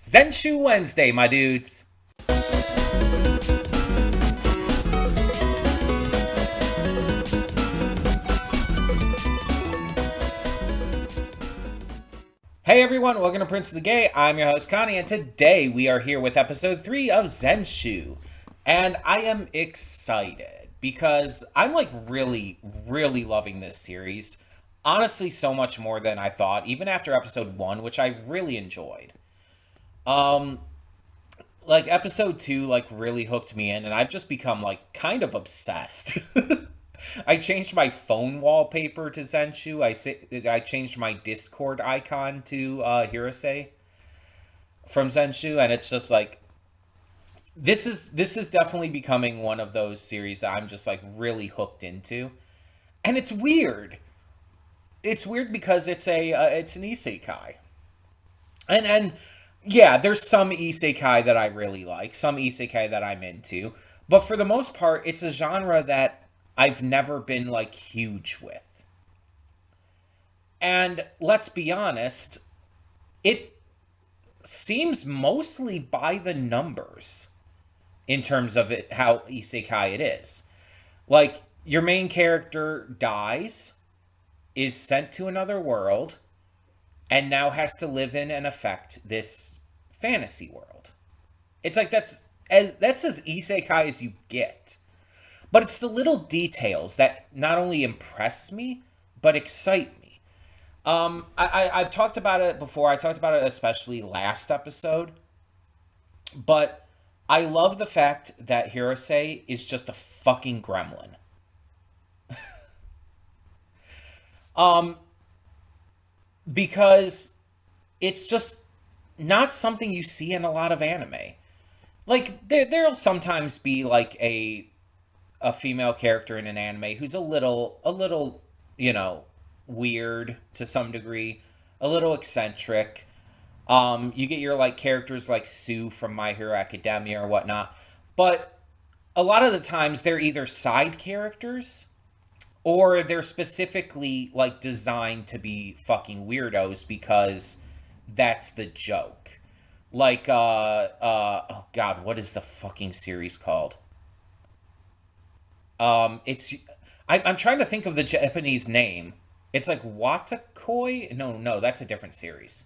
Zenshu Wednesday, my dudes. Hey everyone, welcome to Prince of the Gay. I'm your host Connie, and today we are here with episode 3 of Zenshu. And I am excited because I'm really loving this series. Honestly, so much more than I thought, even after episode 1, which I really enjoyed. Um, episode 2 really hooked me in, and I've just become kind of obsessed. I changed my phone wallpaper to Zenshu. I changed my Discord icon to Hirose from Zenshu, and it's just this is definitely becoming one of those series that I'm just really hooked into. And it's weird. It's weird because it's an isekai. And yeah, there's some isekai that I really like, some isekai that I'm into, but for the most part, it's a genre that I've never been huge with. And let's be honest, it seems mostly by the numbers in terms of it how isekai it is. Like your main character dies, is sent to another world, and now has to live in and affect this fantasy world. It's like that's as isekai as you get. But it's the little details that not only impress me, but excite me. I've talked about it before. I talked about it especially last episode. But I love the fact that Hirose is just a fucking gremlin. Um, because it's just not something you see in a lot of anime. Like there'll sometimes be a female character in an anime who's a little, weird to some degree, a little eccentric. You get your characters like Sue from My Hero Academia or whatnot, but a lot of the times they're either side characters or they're specifically designed to be fucking weirdos because that's the joke. Oh god, what is the fucking series called? It's I'm trying to think of the Japanese name. It's like Watakoi. No, that's a different series.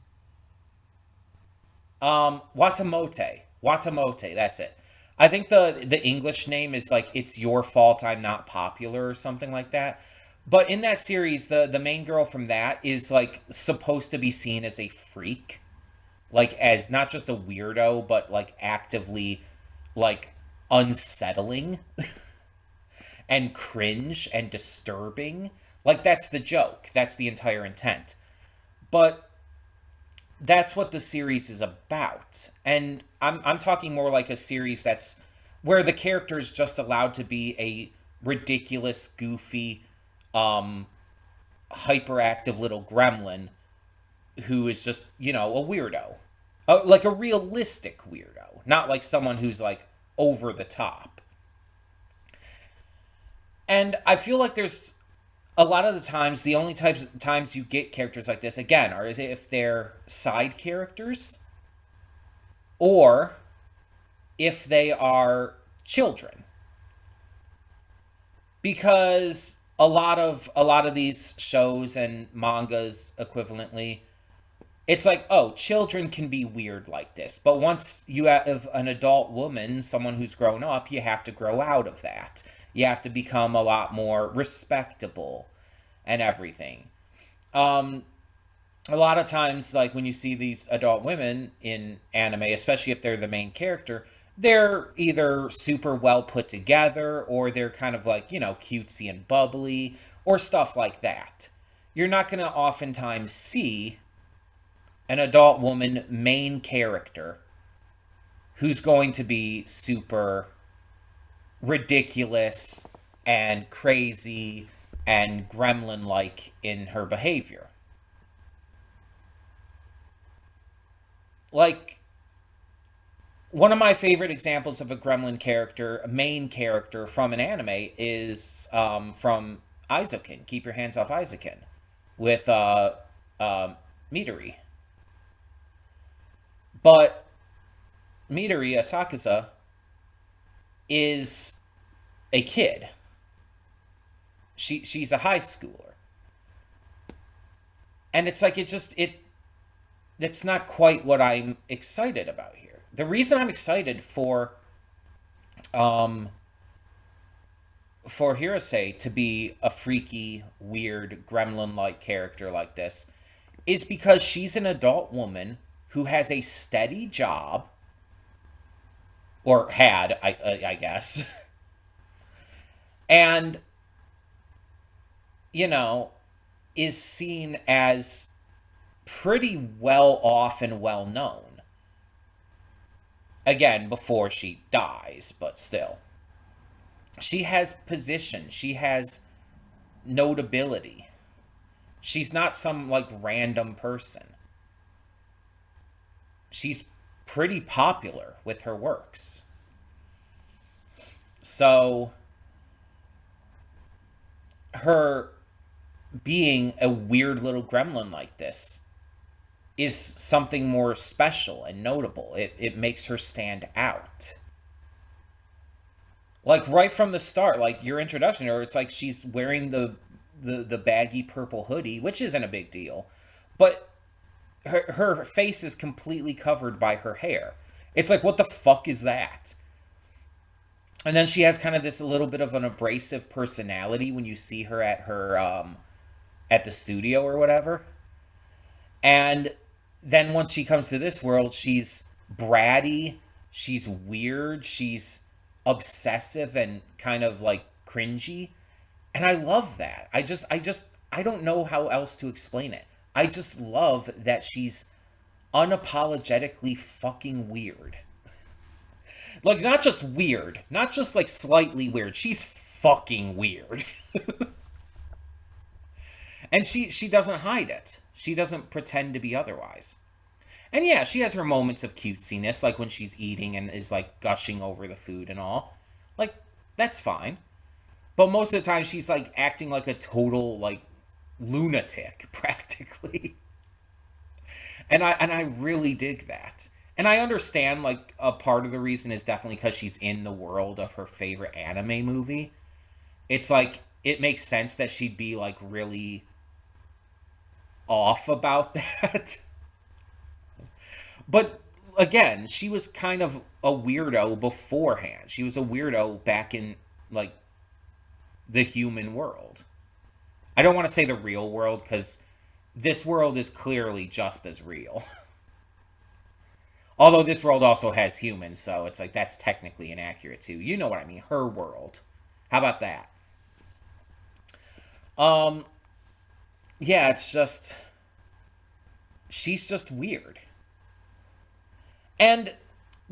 Watamote. That's it. I think the English name is It's Your Fault I'm Not Popular or something like that. But in that series, the main girl from that is supposed to be seen as a freak, as not just a weirdo, but actively like unsettling and cringe and disturbing. That's the joke. That's the entire intent. But that's what the series is about. And I'm talking more like a series that's where the character is just allowed to be a ridiculous, goofy, um, hyperactive little gremlin who is just, a weirdo. Like a realistic weirdo, not like someone who's over the top. And I feel like there's a lot of the times the only times you get characters like this again are is if they're side characters or if they are children, because a lot of these shows and mangas equivalently, it's oh, children can be weird like this, but once you have an adult woman, someone who's grown up, you have to grow out of that. You have to become a lot more respectable and everything. um a lot of times, when you see these adult women in anime, especially if they're the main character, they're either super well put together or they're kind of cutesy and bubbly or stuff like that. You're not going to oftentimes see an adult woman main character who's going to be super ridiculous and crazy and gremlin like in her behavior. Like, one of my favorite examples of a gremlin character, a main character from an anime, is from Isoken. Keep Your Hands Off Isoken with Midori. But Midori Asakusa is a kid. She's a high schooler. And it's like it that's not quite what I'm excited about here. The reason I'm excited um for Hirose to be a freaky, weird, gremlin-like character like this is because she's an adult woman who has a steady job, or had, I guess, and you know is seen as pretty well off and well known. Again, before she dies, but still, she has position. She has notability. She's not some like random person. She's pretty popular with her works. So her being a weird little gremlin like this is something more special and notable. It makes her stand out. Like right from the start, like your introduction to her, it's like she's wearing the baggy purple hoodie, which isn't a big deal, but her face is completely covered by her hair. It's like, what the fuck is that? And then she has kind of this little bit of an abrasive personality when you see her at the studio or whatever. And then once she comes to this world, she's bratty, she's weird, she's obsessive and kind of like cringy. And I love that. I don't know how else to explain it. I just love that she's unapologetically fucking weird. Like, not just weird, not just like slightly weird. She's fucking weird. And she doesn't hide it. She doesn't pretend to be otherwise. And yeah, she has her moments of cutesiness, like when she's eating and is like gushing over the food and all. Like, that's fine. But most of the time she's like acting like a total like lunatic, practically. And I really dig that. And I understand like a part of the reason is definitely because she's in the world of her favorite anime movie. It's like it makes sense that she'd be like really off about that. But again, she was kind of a weirdo beforehand. She was a weirdo back in like the human world. I don't want to say the real world because this world is clearly just as real. Although this world also has humans, so it's like that's technically inaccurate too. You know what I mean? Her world. How about that? Um, yeah, it's just she's just weird. And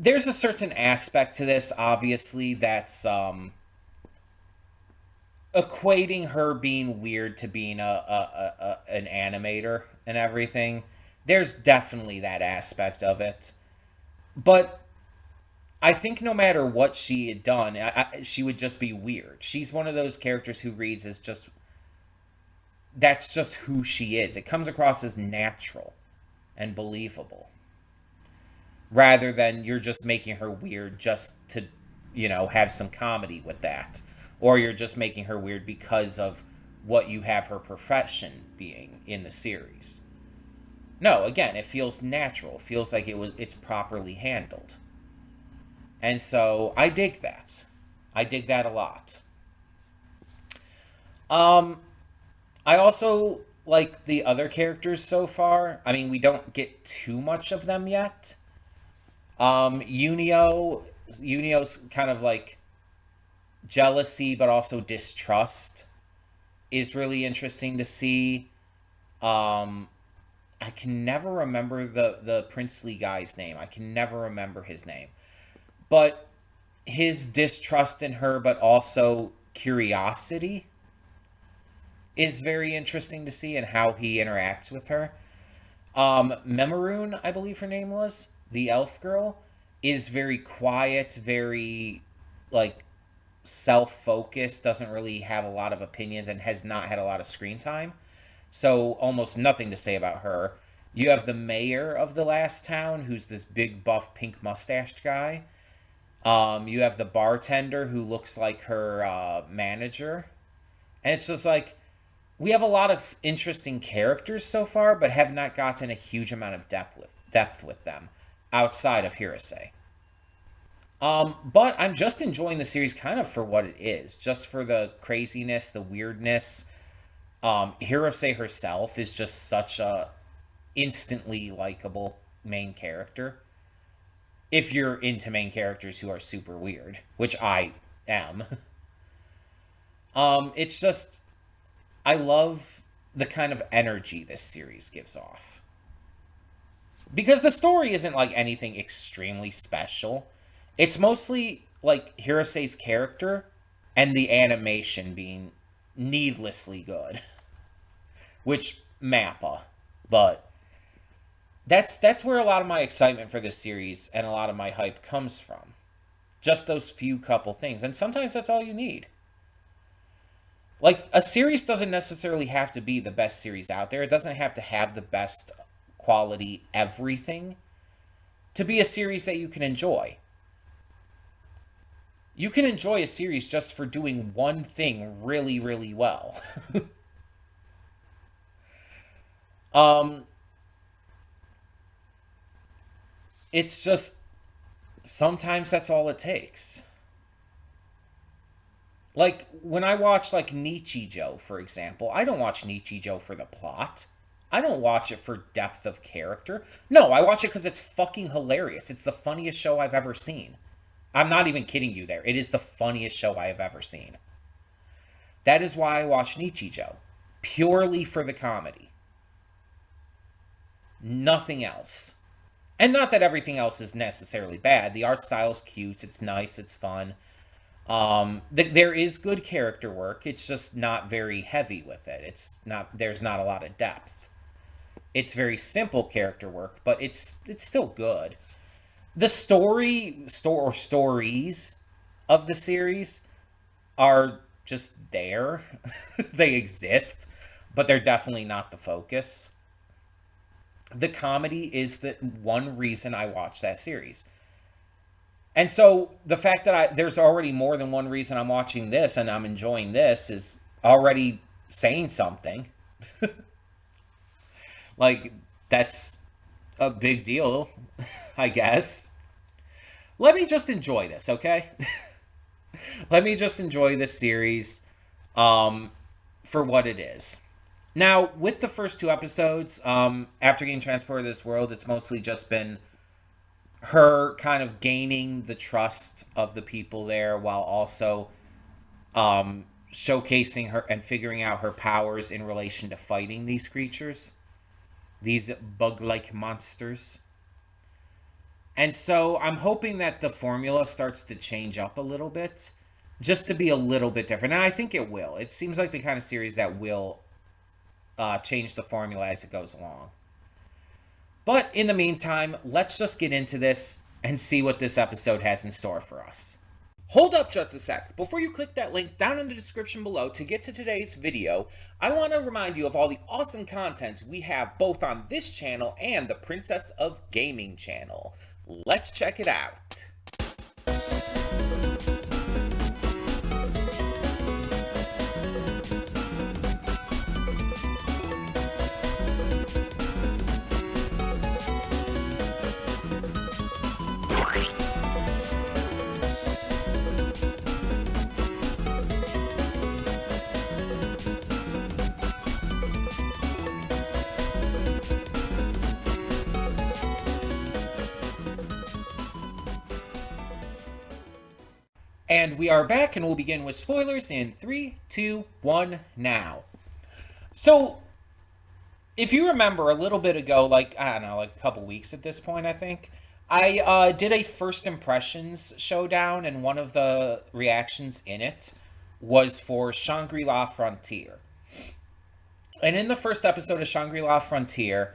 there's a certain aspect to this, obviously, that's equating her being weird to being an animator and everything. There's definitely that aspect of it. But I think no matter what she had done, she would just be weird. She's one of those characters who reads as just that's just who she is. It comes across as natural and believable rather than you're just making her weird just to, have some comedy with that. Or you're just making her weird because of what you have her profession being in the series. No, again, it feels natural. It feels like it's properly handled. And so I dig that. I dig that a lot. Um I also like the other characters so far. I mean, we don't get too much of them yet. Unio's kind of like jealousy but also distrust is really interesting to see. Um I can never remember the princely guy's name. I can never remember his name. But his distrust in her but also curiosity is very interesting to see and how he interacts with her. Memoroon, I believe her name was, the elf girl, is very quiet, very like self-focused, doesn't really have a lot of opinions and has not had a lot of screen time. So almost nothing to say about her. You have the mayor of the last town, who's this big, buff, pink mustached guy. You have the bartender, who looks like her manager. And it's just like, we have a lot of interesting characters so far, but have not gotten a huge amount of depth with them outside of Hirose. But I'm just enjoying the series kind of for what it is, just for the craziness, the weirdness. Hirose herself is just such a instantly likable main character. If you're into main characters who are super weird, which I am. It's just, I love the kind of energy this series gives off. Because the story isn't like anything extremely special. It's mostly like Hirose's character and the animation being needlessly good. Which Mappa. But that's where a lot of my excitement for this series and a lot of my hype comes from. Just those few couple things. And sometimes that's all you need. Like, a series doesn't necessarily have to be the best series out there. It doesn't have to have the best quality everything to be a series that you can enjoy. You can enjoy a series just for doing one thing really, really well. um, it's just, sometimes that's all it takes. Like, when I watch, like, Nichijou, for example, I don't watch Nichijou for the plot. I don't watch it for depth of character. No, I watch it because it's fucking hilarious. It's the funniest show I've ever seen. I'm not even kidding you there. It is the funniest show I have ever seen. That is why I watch Nichijou. Purely for the comedy. Nothing else. And not that everything else is necessarily bad. The art style's cute. It's nice. It's fun. There is good character work. It's just not very heavy with it. There's not a lot of depth. It's very simple character work, but it's still good. The stories of the series are just there. They exist, but they're definitely not the focus. The comedy is the one reason I watch that series. And so the fact that there's already more than one reason I'm watching this and I'm enjoying this is already saying something. Like, that's a big deal, I guess. Let me just enjoy this, okay? Let me just enjoy this series for what it is. Now, with the first two episodes, after getting transported to this world, it's mostly just been her kind of gaining the trust of the people there while also showcasing her and figuring out her powers in relation to fighting these creatures. These bug-like monsters. And so I'm hoping that the formula starts to change up a little bit, just to be a little bit different. And I think it will. It seems like the kind of series that will change the formula as it goes along. But in the meantime, let's just get into this and see what this episode has in store for us. Hold up just a sec. Before you click that link down in the description below to get to today's video, I want to remind you of all the awesome content we have both on this channel and the Princess of Gaming channel. Let's check it out. And we are back, and we'll begin with spoilers in 3, 2, 1, now. So, if you remember a little bit ago, like, I don't know, like a couple weeks at this point, I think, I did a first impressions showdown, and one of the reactions in it was for Shangri-La Frontier. And in the first episode of Shangri-La Frontier,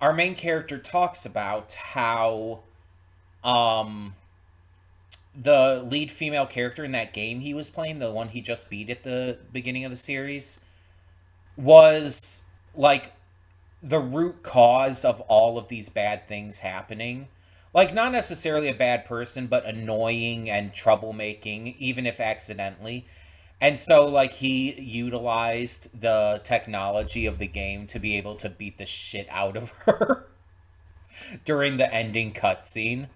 our main character talks about how, the lead female character in that game he was playing, the one he just beat at the beginning of the series, was, like, the root cause of all of these bad things happening. Like, not necessarily a bad person, but annoying and troublemaking, even if accidentally. And so, like, he utilized the technology of the game to be able to beat the shit out of her during the ending cutscene.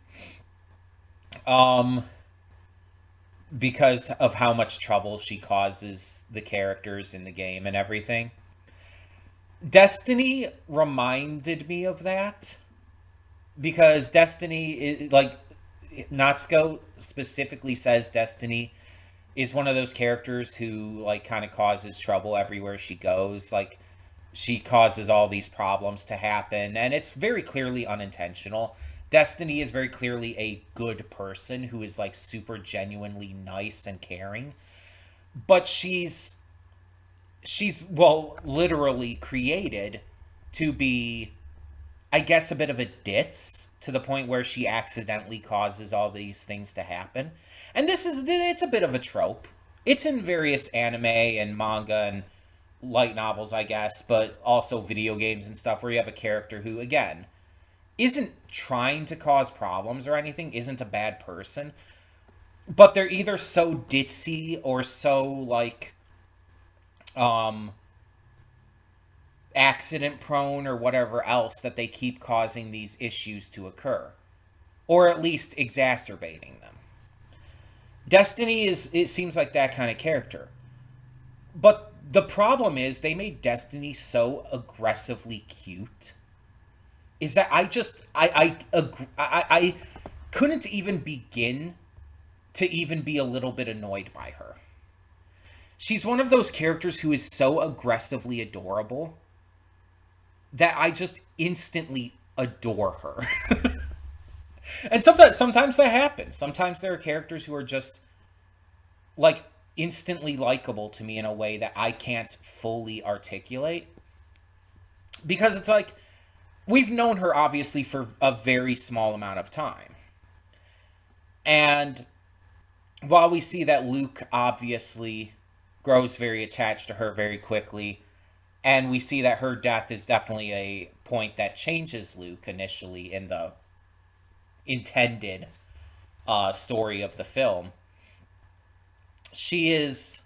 Um, because of how much trouble she causes the characters in the game and everything. Destiny reminded me of that because Destiny is like Natsuko specifically says Destiny is one of those characters who like kind of causes trouble everywhere she goes. Like she causes all these problems to happen and it's very clearly unintentional. Destiny is very clearly a good person who is like super genuinely nice and caring, but she's well literally created to be, I guess, a bit of a ditz to the point where she accidentally causes all these things to happen. And it's a bit of a trope. It's in various anime and manga and light novels, I guess, but also video games and stuff where you have a character who, again, isn't trying to cause problems or anything, isn't a bad person, but they're either so ditzy or so like um accident prone or whatever else that they keep causing these issues to occur or at least exacerbating them. Destiny is, it seems like that kind of character. But the problem is they made Destiny so aggressively cute is that I couldn't even begin to even be a little bit annoyed by her. She's one of those characters who is so aggressively adorable that I just instantly adore her. And sometimes that happens. Sometimes there are characters who are just like instantly likable to me in a way that I can't fully articulate. Because it's like we've known her obviously for a very small amount of time. And while we see that Luke obviously grows very attached to her very quickly, and we see that her death is definitely a point that changes Luke initially in the intended story of the film. She is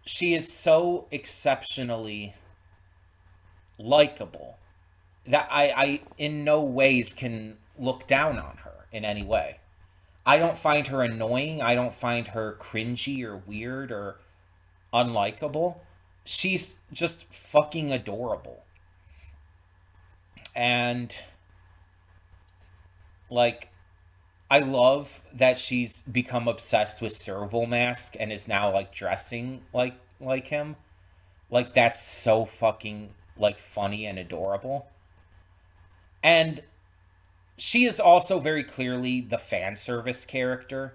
so exceptionally likable that I in no ways can look down on her in any way. I don't find her annoying. I don't find her cringy or weird or unlikable. She's just fucking adorable. And like I love that she's become obsessed with Serval Mask and is now like dressing like him. Like that's so fucking like funny and adorable. And she is also very clearly the fan service character.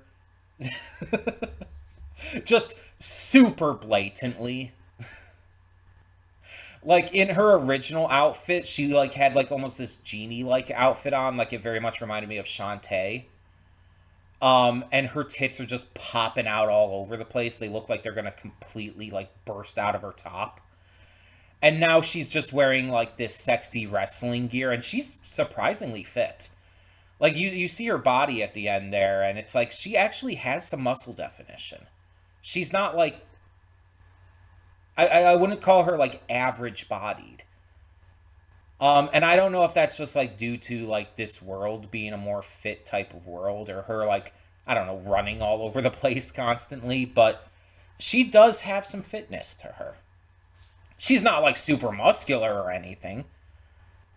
Just super blatantly. Like in her original outfit, she like had like almost this genie like outfit on, like it very much reminded me of Shantae. And her tits are just popping out all over the place. They look like they're gonna completely like burst out of her top. And now she's just wearing like this sexy wrestling gear, and she's surprisingly fit. Like you see her body at the end there, and it's like she actually has some muscle definition. She's not like I wouldn't call her like average bodied. And I don't know if that's just like due to like this world being a more fit type of world or her like, I don't know, running all over the place constantly, but she does have some fitness to her. She's not like super muscular or anything,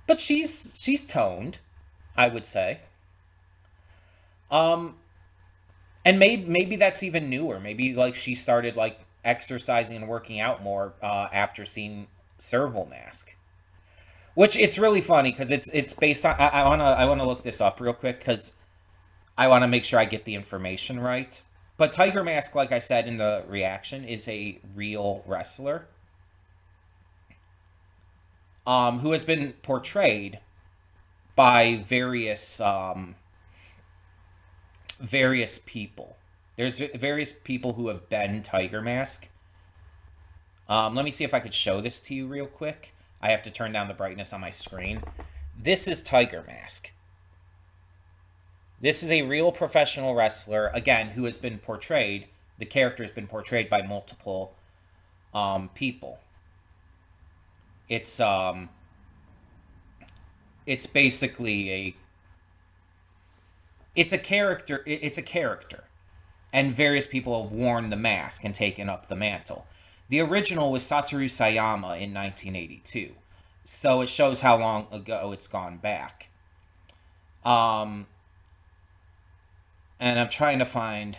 but she's toned, I would say. Um and maybe that's even newer. Maybe like she started like exercising and working out more after seeing Serval Mask. Which it's really funny because it's based on I wanna look this up real quick because I want to make sure I get the information right. But Tiger Mask, like I said in the reaction, is a real wrestler who has been portrayed by various people. There's various people who have been Tiger Mask. Let me see if I could show this to you real quick. I have to turn down the brightness on my screen. This is Tiger Mask. This is a real professional wrestler, again, who has been portrayed, the character has been portrayed by multiple people. It's basically it's a character, and various people have worn the mask and taken up the mantle. The original was Satoru Sayama in 1982, so it shows how long ago it's gone back. Um, and I'm trying to find.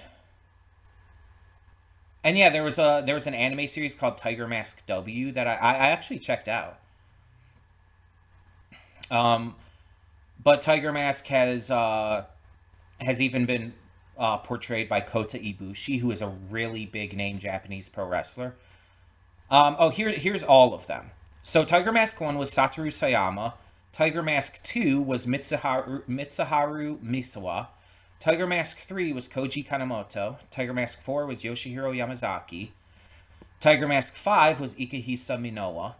And yeah, there was an anime series called Tiger Mask W that I actually checked out. Um, but Tiger Mask has even been portrayed by Kota Ibushi, who is a really big name Japanese pro wrestler. Here's all of them. So Tiger Mask 1 was Satoru Sayama. Tiger Mask 2 was Mitsuharu Misawa. Tiger Mask 3 was Koji Kanemoto. Tiger Mask 4 was Yoshihiro Yamazaki. Tiger Mask 5 was Ikehisa Minowa.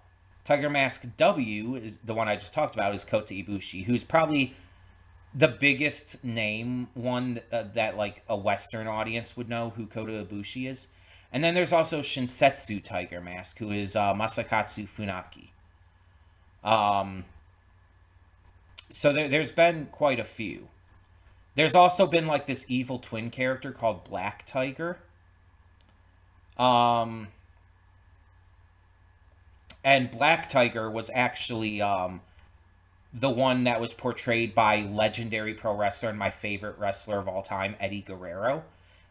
Tiger Mask W is the one I just talked about, is Kota Ibushi, who's probably the biggest name one that like a Western audience would know who Kota Ibushi is. And then there's also Shinsetsu Tiger Mask, who is Masakatsu Funaki. So there's been quite a few. There's also been like this evil twin character called Black Tiger. And Black Tiger was actually the one that was portrayed by legendary pro wrestler and my favorite wrestler of all time, Eddie Guerrero.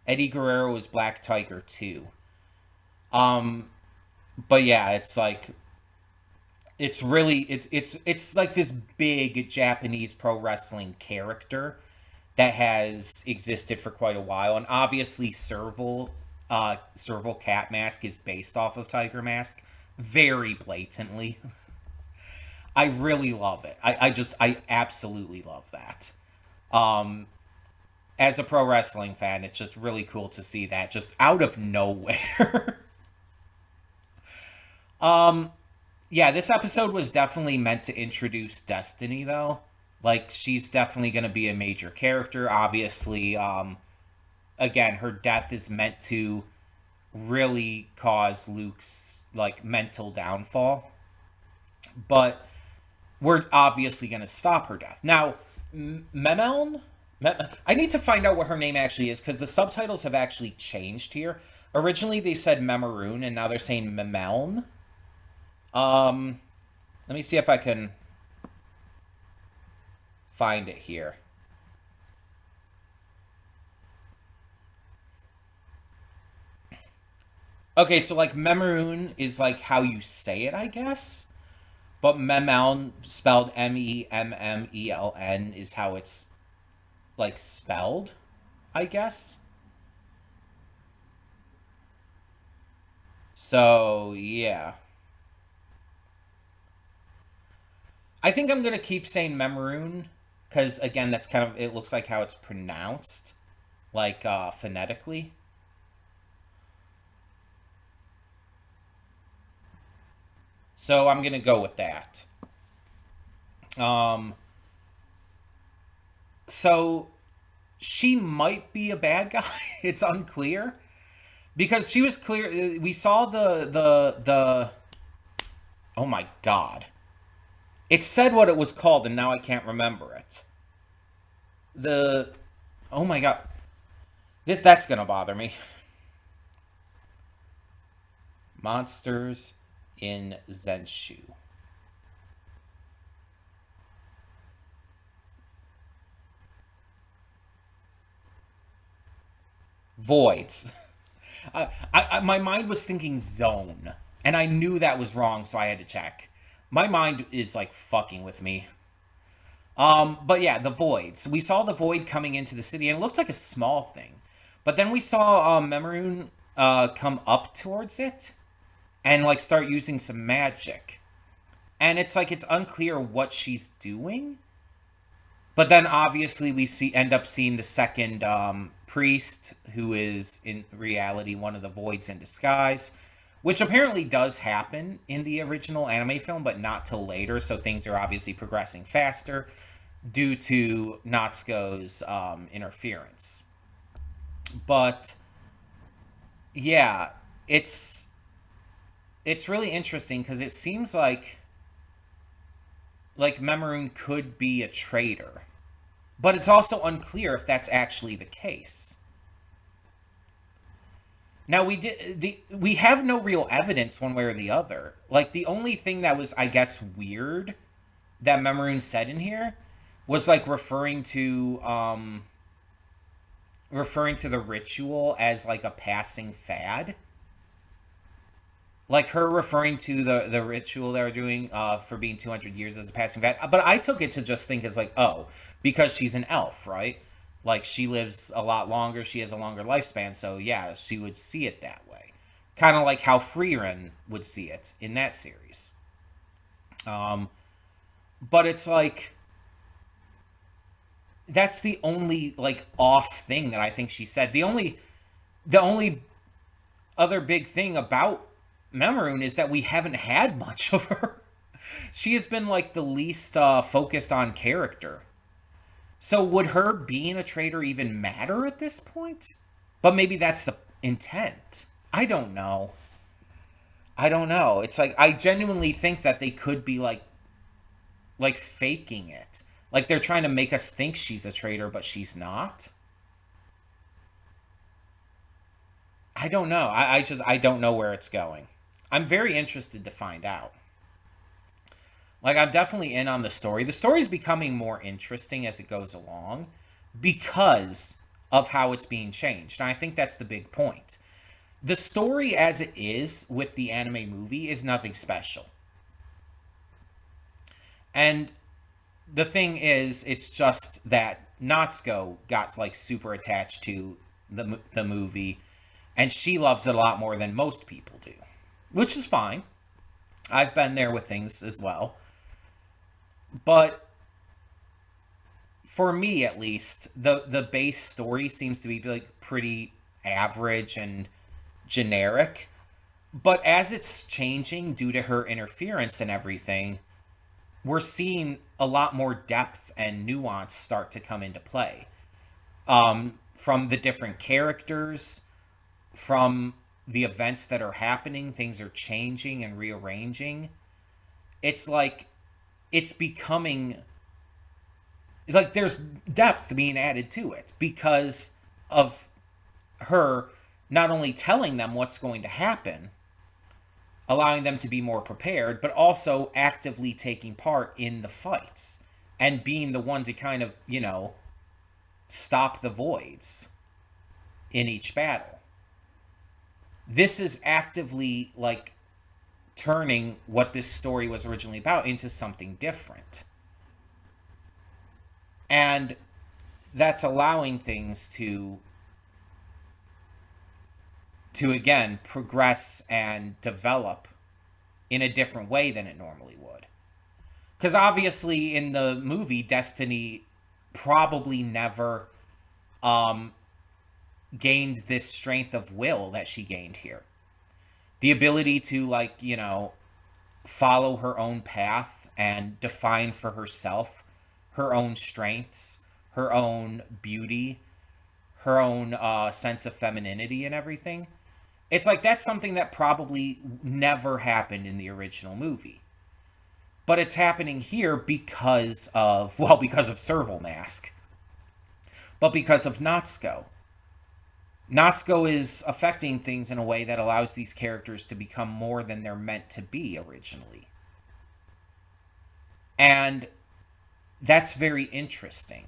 Eddie Guerrero was Black Tiger too. But yeah, it's like it's like this big Japanese pro wrestling character that has existed for quite a while, and obviously Serval Cat Mask is based off of Tiger Mask very blatantly. I really love it. I absolutely love that. As a pro wrestling fan, it's just really cool to see that just out of nowhere. Yeah, this episode was definitely meant to introduce Destiny, though. Like, she's definitely going to be a major character. Obviously, again, her death is meant to really cause Luke's, like, mental downfall. But we're obviously going to stop her death. Now, Memeln? I need to find out what her name actually is, because the subtitles have actually changed here. Originally, they said Memeroon, and now they're saying Memeln. Let me see if I can find it here. Okay, so like Memeroon is like how you say it, I guess. But Memeln, spelled Memmeln, is how it's like spelled, I guess. So, yeah. I think I'm going to keep saying Memeroon because again, that's kind of, it looks like how it's pronounced, like phonetically. So I'm gonna go with that. Um, so she might be a bad guy. It's unclear because she was clear. We saw the. Oh my god! It said what it was called, and now I can't remember it. The. Oh my god! That's gonna bother me. Monsters in Zenshu. Voids. My mind was thinking zone, and I knew that was wrong, so I had to check. My mind is like fucking with me. But yeah, the voids. We saw the void coming into the city, and it looked like a small thing, but then we saw Memeroon come up towards it and like start using some magic, and it's like it's unclear what she's doing. But then obviously we end up seeing the second priest, who is in reality one of the voids in disguise. which apparently does happen in the original anime film, but not till later. So things are obviously progressing faster due to Natsuko's interference. But yeah, it's it's really interesting because it seems like Memoron could be a traitor, but it's also unclear if that's actually the case. Now we have no real evidence one way or the other. Like the only thing that was, I guess, weird that Memoron said in here was like referring to the ritual as like a passing fad. Like her referring to the ritual they were doing for being 200 years as a passing fad. But I took it to just think as like, oh, because she's an elf, right? Like she lives a lot longer, she has a longer lifespan, so yeah, she would see it that way. Kind of like how Frieren would see it in that series. Um, but it's like that's the only like off thing that I think she said. The only other big thing about Memoron is that we haven't had much of her. She has been like the least focused on character. So would her being a traitor even matter at this point? But maybe that's the intent. I don't know. I don't know. It's like I genuinely think that they could be like faking it. Like they're trying to make us think she's a traitor, but she's not. I don't know. I don't know where it's going. I'm very interested to find out. Like I'm definitely in on the story. The story's becoming more interesting as it goes along because of how it's being changed. And I think that's the big point. The story as it is with the anime movie is nothing special. And the thing is, it's just that Natsuko got like super attached to the movie, and she loves it a lot more than most people do, which is fine. I've been there with things as well. But for me at least, the base story seems to be like pretty average and generic. But as it's changing due to her interference and everything, we're seeing a lot more depth and nuance start to come into play. From the different characters, from the events that are happening, things are changing and rearranging. It's like it's becoming like there's depth being added to it because of her not only telling them what's going to happen, allowing them to be more prepared, but also actively taking part in the fights and being the one to kind of, stop the voids in each battle. This is actively like turning what this story was originally about into something different. And that's allowing things to again progress and develop in a different way than it normally would. Because obviously in the movie, Destiny probably never um, gained this strength of will that she gained here. The ability to, like, follow her own path and define for herself her own strengths, her own beauty, her own sense of femininity and everything. It's like that's something that probably never happened in the original movie. But it's happening here because of Serval Mask, but because of Natsuko. Natsuko is affecting things in a way that allows these characters to become more than they're meant to be originally. And that's very interesting.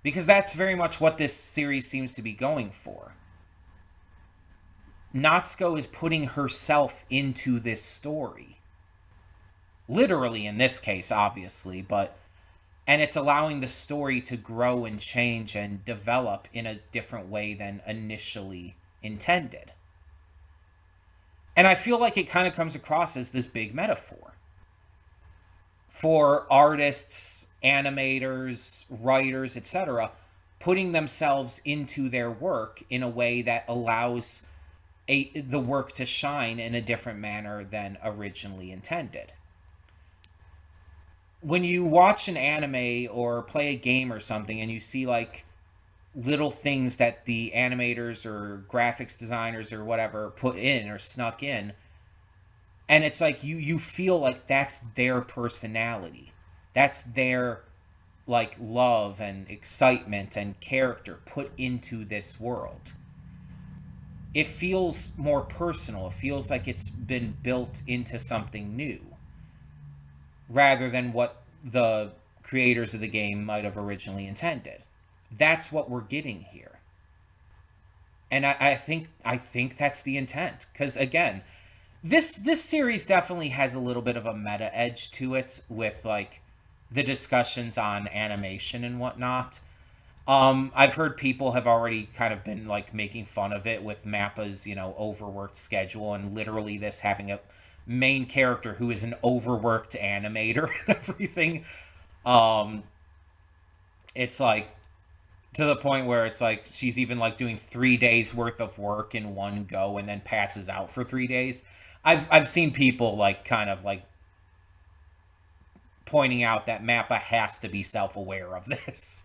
Because that's very much what this series seems to be going for. Natsuko is putting herself into this story. Literally in this case, obviously, and it's allowing the story to grow and change and develop in a different way than initially intended. And I feel like it kind of comes across as this big metaphor for artists, animators, writers, etc., putting themselves into their work in a way that allows the work to shine in a different manner than originally intended. When you watch an anime or play a game or something and you see like little things that the animators or graphics designers or whatever put in or snuck in, and it's like you feel like that's their personality, that's their like love and excitement and character put into this world. It feels more personal. It feels like it's been built into something new rather than what the creators of the game might have originally intended. That's what we're getting here. And I think that's the intent. Because again, this series definitely has a little bit of a meta edge to it with like the discussions on animation and whatnot. I've heard people have already kind of been like making fun of it with Mappa's, overworked schedule and literally this having a main character who is an overworked animator and everything. Um, it's like to the point where it's like she's even like doing 3 days worth of work in one go and then passes out for 3 days. I've seen people like kind of like pointing out that Mappa has to be self aware of this.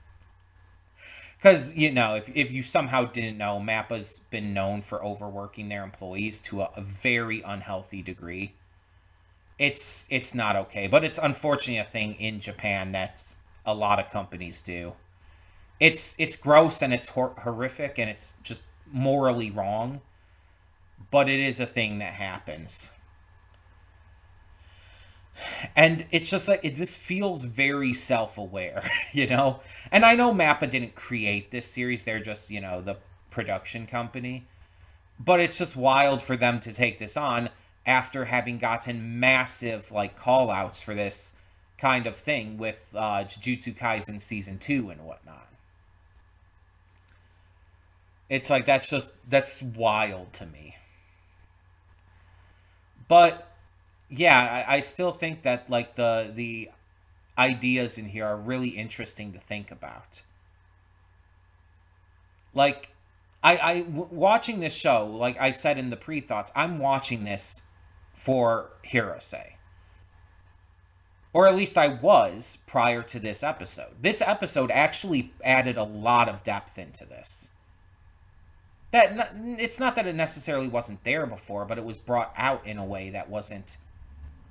Because, if you somehow didn't know, Mappa's been known for overworking their employees to a very unhealthy degree. It's not okay, but it's unfortunately a thing in Japan that a lot of companies do. It's gross and it's horrific and it's just morally wrong, but it is a thing that happens. And it's just like this feels very self-aware, you know. And I know Mappa didn't create this series; they're just the production company. But it's just wild for them to take this on after having gotten massive like call outs for this kind of thing with Jujutsu Kaisen season 2 and whatnot. It's like that's wild to me. But yeah, I still think that like the ideas in here are really interesting to think about. Like watching this show, like I said in the pre-thoughts, I'm watching this for Hirose. Or at least I was prior to this episode. This episode actually added a lot of depth into this. It's not that it necessarily wasn't there before, but it was brought out in a way that wasn't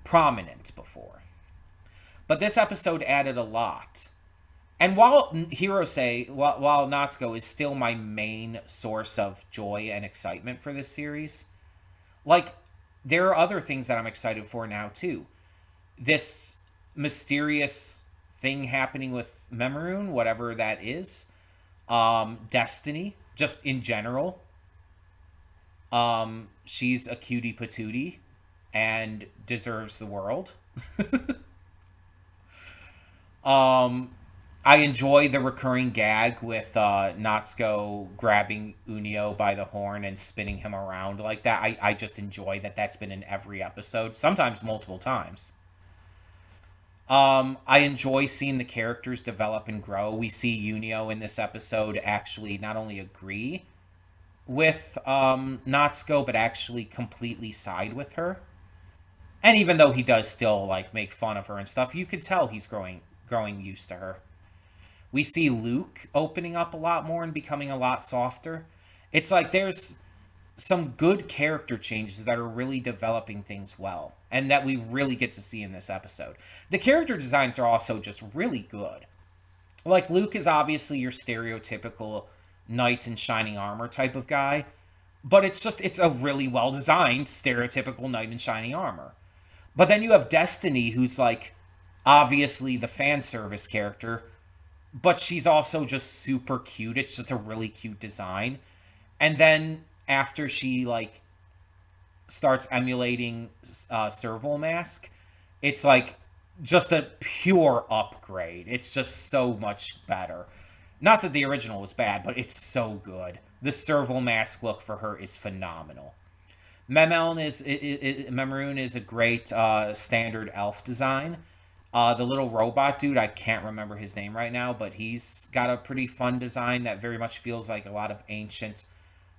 prominent before. But this episode added a lot. And while Hirose, while Natsuko is still my main source of joy and excitement for this series, like, there are other things that I'm excited for now, too. This mysterious thing happening with Memoryun, whatever that is. Destiny, just in general. She's a cutie patootie and deserves the world. um, I enjoy the recurring gag with Natsuko grabbing Unio by the horn and spinning him around like that. I just enjoy that that's been in every episode, sometimes multiple times. I enjoy seeing the characters develop and grow. We see Unio in this episode actually not only agree with Natsuko, but actually completely side with her. And even though he does still like make fun of her and stuff, you could tell he's growing used to her. We see Luke opening up a lot more and becoming a lot softer. It's like there's some good character changes that are really developing things well and that we really get to see in this episode. The character designs are also just really good. Like Luke is obviously your stereotypical knight in shining armor type of guy, but it's a really well designed stereotypical knight in shining armor. But then you have Destiny, who's like obviously the fan service character, but she's also just super cute. It's just a really cute design. And then after she like starts emulating Serval Mask, it's like just a pure upgrade. It's just so much better. Not that the original was bad, but it's so good. The Serval Mask look for her is phenomenal. Memoryun is a great standard elf design. The little robot dude, I can't remember his name right now, but he's got a pretty fun design that very much feels like a lot of ancient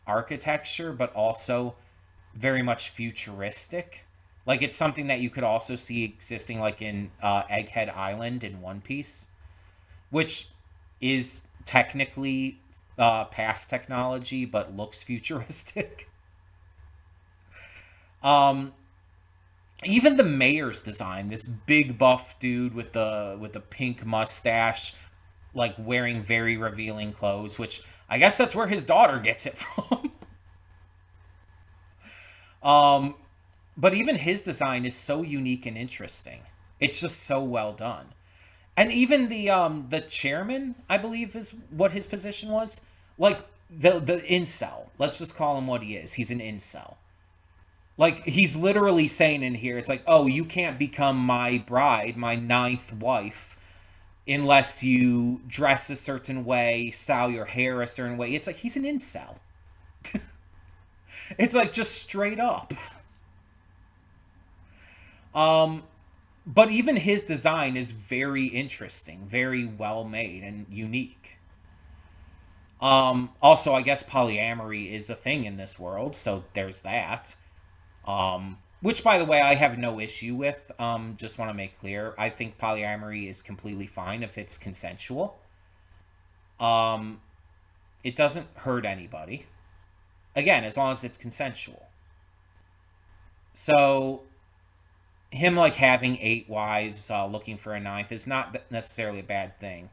architecture, but also very much futuristic. Like it's something that you could also see existing like in Egghead Island in One Piece, which is technically past technology but looks futuristic. um, Even the mayor's design, this big buff dude with the pink mustache, like wearing very revealing clothes, which I guess that's where his daughter gets it from. um, but even his design is so unique and interesting. It's just so well done. And even the chairman, I believe is what his position was. Like the incel. Let's just call him what he is. He's an incel. Like he's literally saying in here, it's like, oh, you can't become my bride, my ninth wife, unless you dress a certain way, style your hair a certain way. It's like he's an incel. It's like just straight up. Um, but even his design is very interesting, very well made and unique. Also, I guess polyamory is a thing in this world, so there's that. Which, by the way, I have no issue with. Just want to make clear, I think polyamory is completely fine if it's consensual. Um, it doesn't hurt anybody. Again, as long as it's consensual. So, him like having eight wives, looking for a ninth, is not necessarily a bad thing.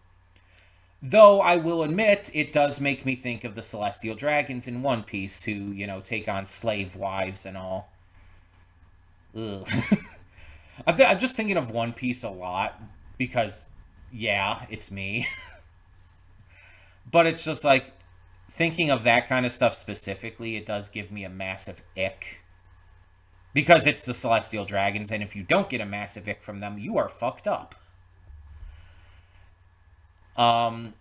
Though I will admit, it does make me think of the celestial dragons in One Piece, who take on slave wives and all. Ugh. I'm just thinking of One Piece a lot because, yeah, it's me. But it's just like thinking of that kind of stuff specifically, it does give me a massive ick because it's the celestial dragons, and if you don't get a massive ick from them, you are fucked up. Um,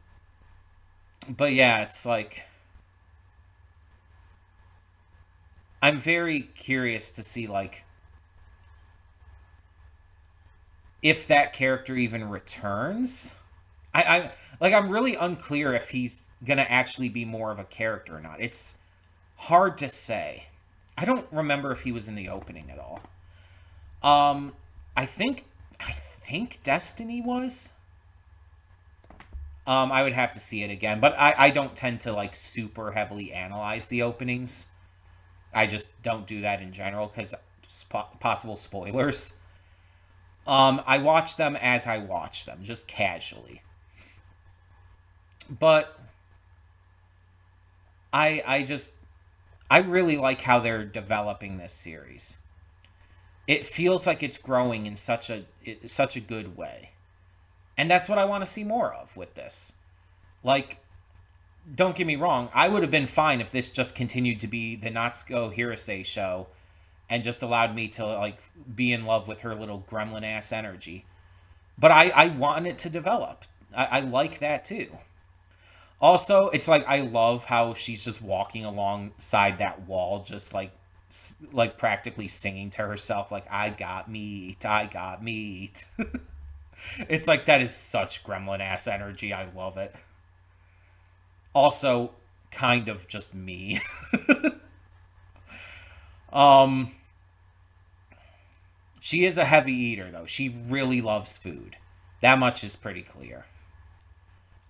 but yeah, it's like I'm very curious to see like if that character even returns. I'm really unclear if he's gonna actually be more of a character or not. It's hard to say. I don't remember if he was in the opening at all. Um, I think I think Destiny was. I would have to see it again, but I don't tend to like super heavily analyze the openings. I just don't do that in general because possible spoilers. I watch them as I watch them, just casually. But I just I really like how they're developing this series. It feels like it's growing in such a good way. And that's what I want to see more of with this. Like, don't get me wrong, I would have been fine if this just continued to be the Natsuko Hirose show and just allowed me to like be in love with her little gremlin ass energy. But I want it to develop. I like that too. Also, it's like I love how she's just walking alongside that wall, just like practically singing to herself, like "I got meat, I got meat." It's like that is such gremlin ass energy. I love it. Also, kind of just me. um, she is a heavy eater though. She really loves food. That much is pretty clear.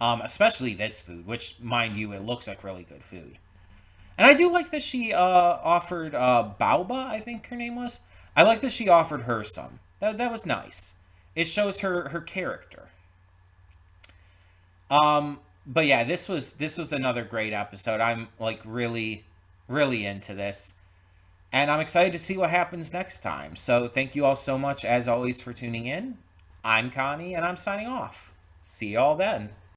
Especially this food, which, mind you, it looks like really good food. And I do like that she offered Baoba, I think her name was. I like that she offered her some. That was nice. It shows her character. But yeah, this was another great episode. I'm like really into this. And I'm excited to see what happens next time. So thank you all so much as always for tuning in. I'm Connie and I'm signing off. See y'all then.